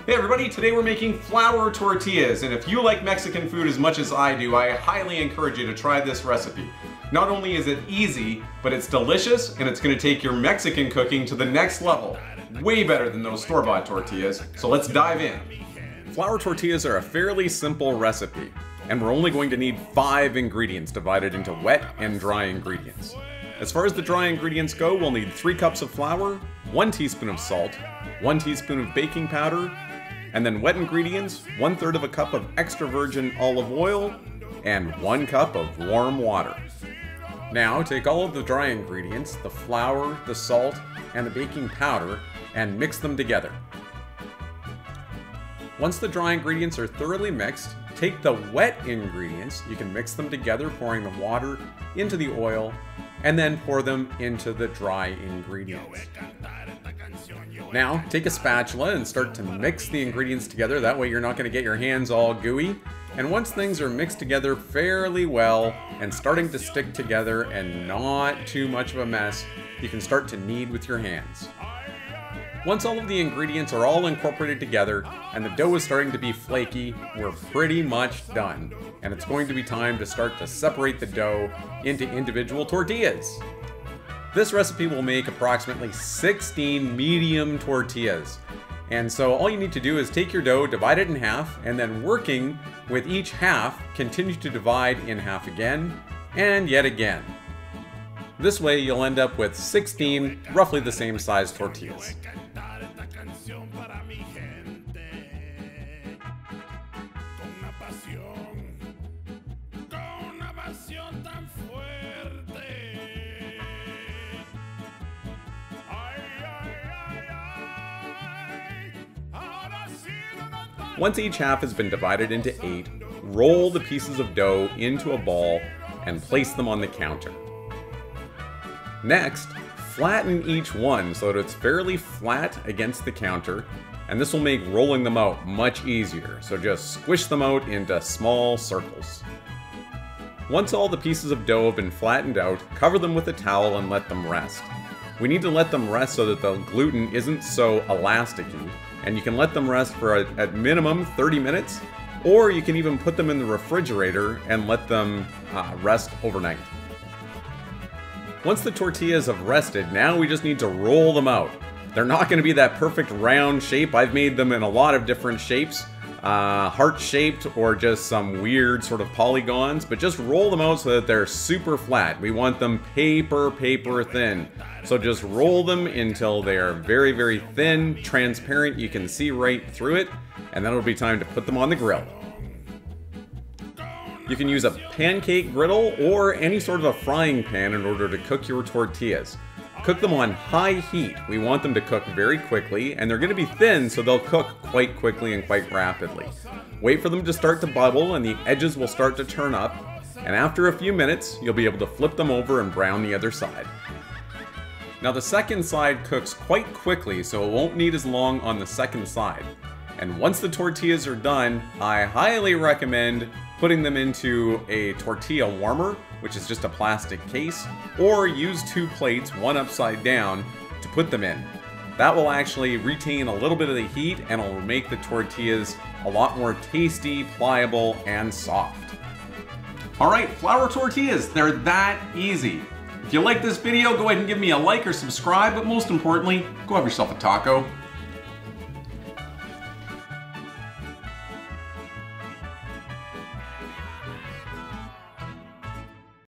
Hey everybody, today we're making flour tortillas, and if you like Mexican food as much as I do, I highly encourage you to try this recipe. Not only is it easy, but it's delicious, and it's going to take your Mexican cooking to the next level. Way better than those store-bought tortillas, so let's dive in. Flour tortillas are a fairly simple recipe, and we're only going to need 5 ingredients divided into wet and dry ingredients. As far as the dry ingredients go, we'll need 3 cups of flour, 1 teaspoon of salt, 1 teaspoon of baking powder, and then wet ingredients, 1/3 of a cup of extra virgin olive oil, and 1 cup of warm water. Now take all of the dry ingredients, the flour, the salt, and the baking powder, and mix them together. Once the dry ingredients are thoroughly mixed, take the wet ingredients, you can mix them together, pouring the water into the oil, and then pour them into the dry ingredients. Now, take a spatula and start to mix the ingredients together. That way you're not going to get your hands all gooey. And once things are mixed together fairly well and starting to stick together and not too much of a mess, you can start to knead with your hands. Once all of the ingredients are all incorporated together and the dough is starting to be flaky, we're pretty much done. And it's going to be time to start to separate the dough into individual tortillas. This recipe will make approximately 16 medium tortillas. And so all you need to do is take your dough, divide it in half, and then working with each half, continue to divide in half again, and yet again. This way you'll end up with 16 roughly the same size tortillas. Once each half has been divided into 8, roll the pieces of dough into a ball and place them on the counter. Next, flatten each one so that it's fairly flat against the counter, and this will make rolling them out much easier, so just squish them out into small circles. Once all the pieces of dough have been flattened out, cover them with a towel and let them rest. We need to let them rest so that the gluten isn't so elasticy, and you can let them rest for at minimum 30 minutes, or you can even put them in the refrigerator and let them rest overnight. Once the tortillas have rested, now we just need to roll them out. They're not going to be that perfect round shape. I've made them in a lot of different shapes, heart-shaped or just some weird sort of polygons, but just roll them out so that they're super flat. We want them paper thin. So just roll them until they are very, very thin, transparent, you can see right through it, and then it'll be time to put them on the grill. You can use a pancake griddle or any sort of a frying pan in order to cook your tortillas. Cook them on high heat. We want them to cook very quickly, and they're going to be thin, so they'll cook quite quickly and quite rapidly. Wait for them to start to bubble, and the edges will start to turn up, and after a few minutes, you'll be able to flip them over and brown the other side. Now the second side cooks quite quickly, so it won't need as long on the second side. And once the tortillas are done, I highly recommend putting them into a tortilla warmer, which is just a plastic case, or use 2 plates, one upside down, to put them in. That will actually retain a little bit of the heat and it will make the tortillas a lot more tasty, pliable, and soft. Alright, flour tortillas, they're that easy. If you like this video, go ahead and give me a like or subscribe, but most importantly, go have yourself a taco.